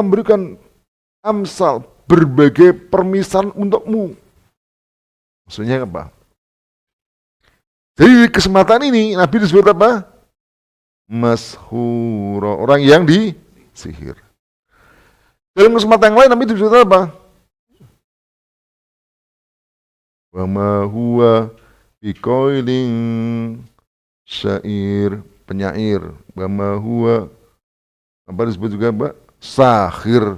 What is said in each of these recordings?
memberikan amsal, berbagai permisalan untukmu. Maksudnya apa? Jadi di kesempatan ini Nabi disebut apa? Mashura, orang yang disihir. Dalam kesempatan yang lain Nabi disebut apa? Wa ma huwa biqailin syair, penyair. Wa ma huwa apa disebut juga Mbak? Sahir.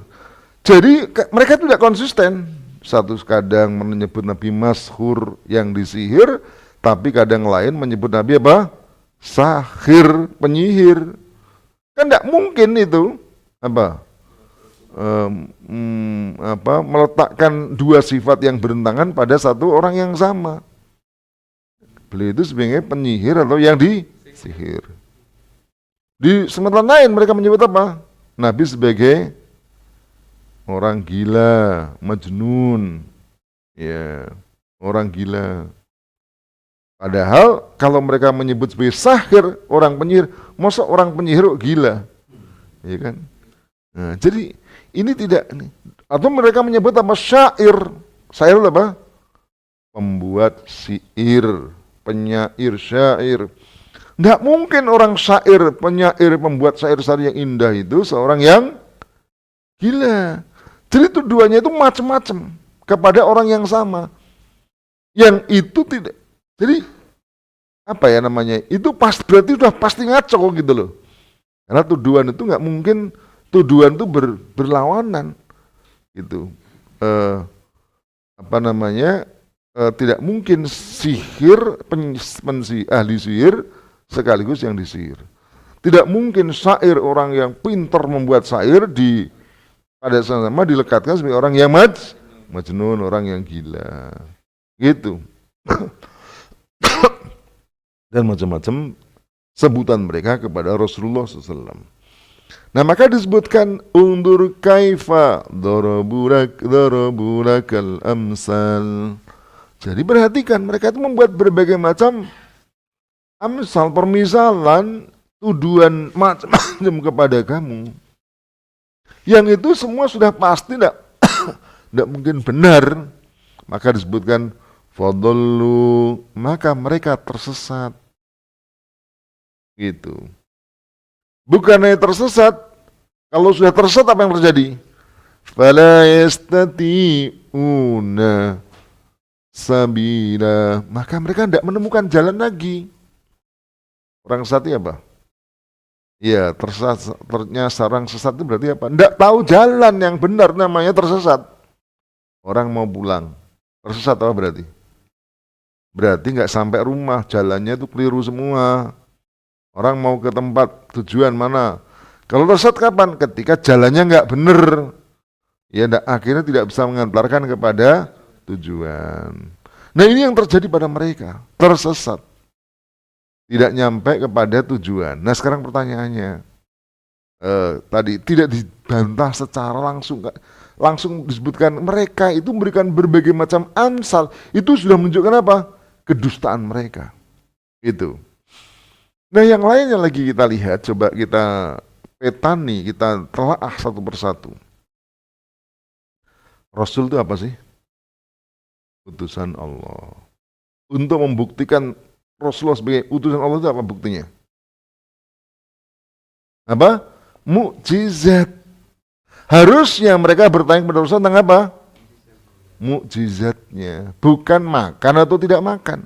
Jadi mereka tidak konsisten. Satu kadang menyebut Nabi mashur yang disihir, tapi kadang lain menyebut Nabi apa? Sahir, penyihir. Kan tidak mungkin itu apa? Meletakkan dua sifat yang bertentangan pada satu orang yang sama. Beliau itu sebagai penyihir atau yang disihir. Di kesempatan lain mereka menyebut apa? Nabi sebagai orang gila, majnun, ya, orang gila. Padahal kalau mereka menyebut sebagai sahir, orang penyihir, masa orang penyihir gila, ya kan? Nah, jadi ini tidak, atau mereka menyebut apa? Syair, syair apa? Pembuat syair, penyair, syair. Nggak mungkin orang syair, penyair, pembuat syair-syair yang indah itu seorang yang gila. Jadi tuduhannya itu macam-macam kepada orang yang sama. Yang itu tidak. Jadi apa ya namanya? Itu berarti sudah pasti ngaco gitu loh. Karena tuduhan itu nggak mungkin, tuduhan itu berlawanan gitu. Tidak mungkin sihir ahli sihir sekaligus yang disihir. Tidak mungkin syair, orang yang pintar membuat syair pada sama dilekatkan sebagai orang yang majnun, orang yang gila, gitu. Dan macam-macam sebutan mereka kepada Rasulullah SAW. Nah maka disebutkan undur kaifa darabulakal amsal. Jadi perhatikan, mereka itu membuat berbagai macam amsal, permisalan, tuduhan macam-macam kepada kamu. Yang itu semua sudah pasti tidak mungkin benar. Maka disebutkan fadallu, maka mereka tersesat. Gitu. Bukannya tersesat, kalau sudah tersesat apa yang terjadi? Fala yastati'una sabila, maka mereka tidak menemukan jalan lagi. Orang sesat apa? Iya, tersesat. Ternyata sarang sesat itu berarti apa? Tidak tahu jalan yang benar, namanya tersesat. Orang mau pulang, tersesat apa berarti? Berarti nggak sampai rumah, jalannya itu keliru semua. Orang mau ke tempat tujuan mana? Kalau tersesat kapan? Ketika jalannya nggak benar, ya akhirnya tidak bisa mengantarkan kepada tujuan. Nah ini yang terjadi pada mereka, tersesat. Tidak nyampe kepada tujuan. Nah sekarang pertanyaannya, tadi tidak dibantah secara langsung disebutkan mereka itu memberikan berbagai macam amsal. Itu sudah menunjukkan apa? Kedustaan mereka. Itu. Nah yang lainnya lagi kita lihat, coba kita petani, kita telaah satu persatu. Rasul itu apa sih? Utusan Allah. Untuk membuktikan Rasulullah sebagai utusan Allah itu apa buktinya? Apa? Mukjizat. Harusnya mereka bertanya kepada Rasulullah tentang apa? Mukjizatnya, bukan makan atau tidak makan.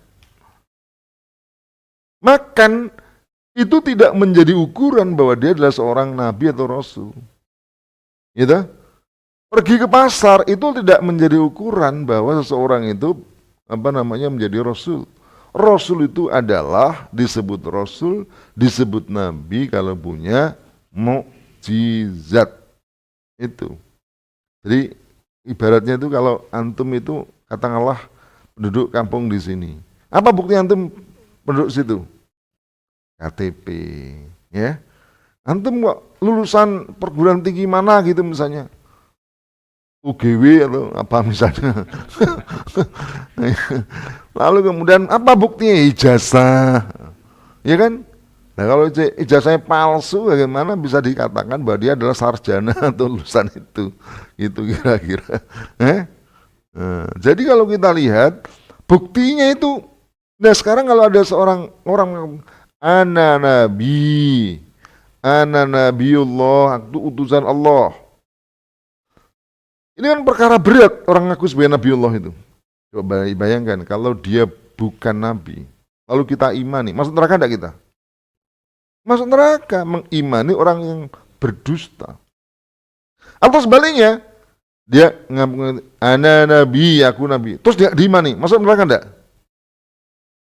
Makan itu tidak menjadi ukuran bahwa dia adalah seorang nabi atau rasul. Gitu? Pergi ke pasar itu tidak menjadi ukuran bahwa seseorang itu menjadi rasul. Rasul itu adalah disebut rasul, disebut nabi kalau punya mukjizat. Itu. Jadi ibaratnya itu kalau antum itu katakanlah penduduk kampung di sini. Apa bukti antum penduduk situ? KTP, ya. Antum kok lulusan perguruan tinggi mana gitu misalnya? UGW atau apa misalnya. Lalu kemudian apa buktinya? Ijazah. Ya kan? Nah kalau ijazahnya palsu, bagaimana bisa dikatakan bahwa dia adalah sarjana atau lulusan itu? Itu kira-kira. Jadi kalau kita lihat buktinya itu, nah sekarang kalau ada seorang orang ana nabi, ana nabiullah, itu utusan Allah. Ini kan perkara berat orang ngaku sebagai nabiullah itu. Coba bayangkan kalau dia bukan nabi, lalu kita imani, masuk neraka enggak kita? Masuk neraka, mengimani orang yang berdusta. Atau sebaliknya, dia ngaku ana nabi, aku nabi, terus dia diimani, masuk neraka enggak?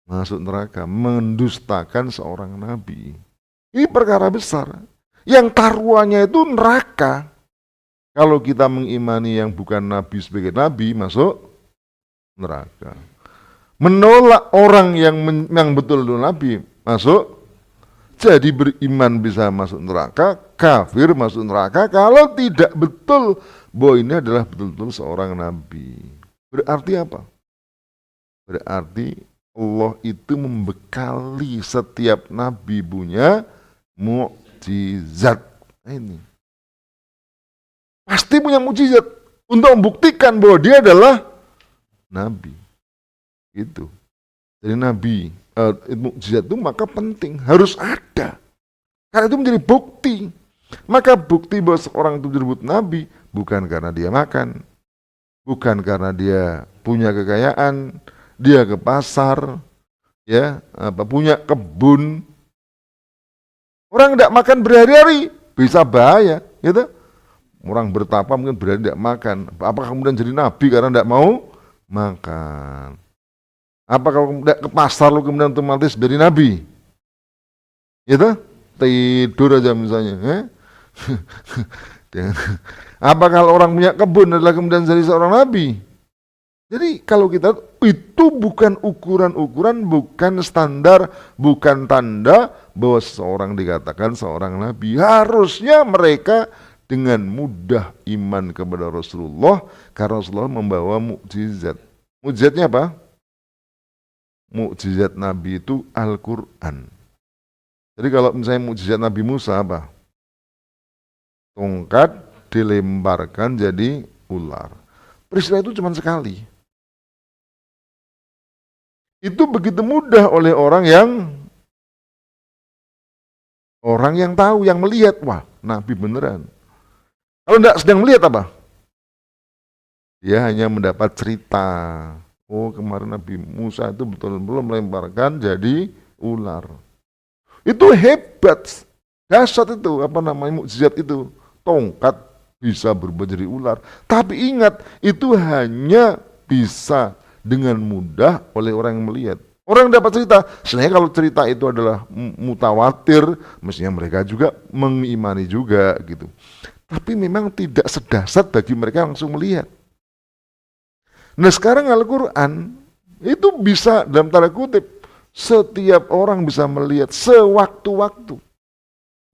Masuk neraka, mendustakan seorang nabi. Ini perkara besar. Yang taruhannya itu neraka. Kalau kita mengimani yang bukan nabi sebagai nabi, masuk neraka. Menolak orang yang betul-betul nabi, masuk. Jadi beriman bisa masuk neraka, kafir masuk neraka kalau tidak betul bahwa ini adalah betul-betul seorang nabi. Berarti apa? Berarti Allah itu membekali setiap nabi punya mukjizat. Ini pasti punya mukjizat untuk membuktikan bahwa dia adalah nabi. Itu. Jadi nabi mukjizat itu maka penting, harus ada. Karena itu menjadi bukti. Maka bukti bahwa seorang itu disebut nabi bukan karena dia makan, bukan karena dia punya kekayaan, dia ke pasar, ya, punya kebun. Orang tidak makan berhari-hari bisa bahaya, gitu. Orang bertapa mungkin berhari tidak makan. Apakah kemudian jadi nabi karena tidak mau makan? Apa kalau ke pasar lu kemudian otomatis jadi nabi? Gitu? Tidur aja misalnya. Apa kalau orang punya kebun adalah kemudian jadi seorang nabi? Jadi kalau kita itu bukan ukuran-ukuran, bukan standar, bukan tanda bahwa seseorang dikatakan seorang nabi. Harusnya mereka dengan mudah iman kepada Rasulullah karena Rasulullah membawa mukjizat. Mukjizatnya apa? Mukjizat Nabi itu Al-Quran. Jadi kalau misalnya mukjizat Nabi Musa apa? Tongkat dilemparkan jadi ular. Peristiwa itu cuma sekali. Itu begitu mudah oleh orang yang tahu, yang melihat. Wah, Nabi beneran. Kalau tidak sedang melihat apa? Dia hanya mendapat cerita. Oh, kemarin Nabi Musa itu betul-betul melemparkan jadi ular. Itu hebat, dahsyat itu, mukjizat itu. Tongkat bisa berubah jadi ular. Tapi ingat, itu hanya bisa dengan mudah oleh orang yang melihat. Orang yang dapat cerita, sebenarnya kalau cerita itu adalah mutawatir, mestinya mereka juga mengimani juga gitu. Tapi memang tidak sedahsyat bagi mereka yang langsung melihat. Nah sekarang Al-Quran itu bisa dalam tanda kutip setiap orang bisa melihat sewaktu-waktu.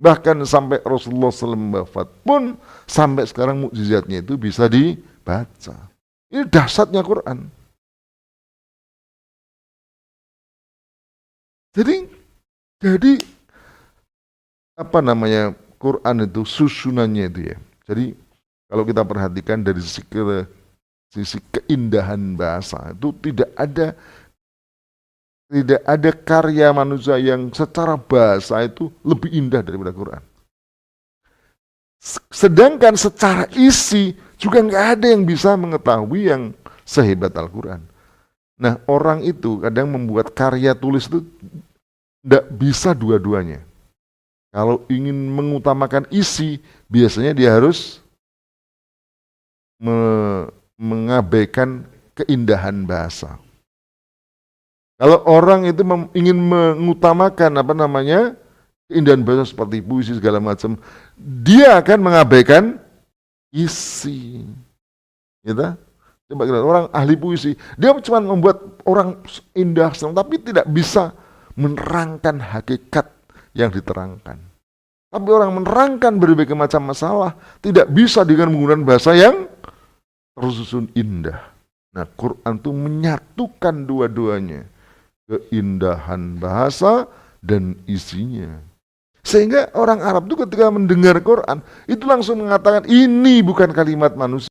Bahkan sampai Rasulullah SAW wafat pun sampai sekarang mukjizatnya itu bisa dibaca. Ini dahsyatnya Quran. Jadi Quran itu susunannya itu ya. Jadi kalau kita perhatikan dari sisi keindahan bahasa itu tidak ada karya manusia yang secara bahasa itu lebih indah daripada Quran. Sedangkan secara isi juga nggak ada yang bisa mengetahui yang sehebat Al-Quran. Nah orang itu kadang membuat karya tulis itu tidak bisa dua-duanya. Kalau ingin mengutamakan isi, biasanya dia harus mengabaikan keindahan bahasa. Kalau orang itu ingin mengutamakan keindahan bahasa seperti puisi segala macam, dia akan mengabaikan isi. Gitu? Coba kita orang ahli puisi, dia cuma membuat orang indah, tapi tidak bisa menerangkan hakikat yang diterangkan. Tapi orang menerangkan berbagai macam masalah tidak bisa dengan menggunakan bahasa yang tersusun indah. Nah, Quran itu menyatukan dua-duanya. Keindahan bahasa, dan isinya. Sehingga orang Arab itu ketika mendengar Quran, itu langsung mengatakan ini bukan kalimat manusia.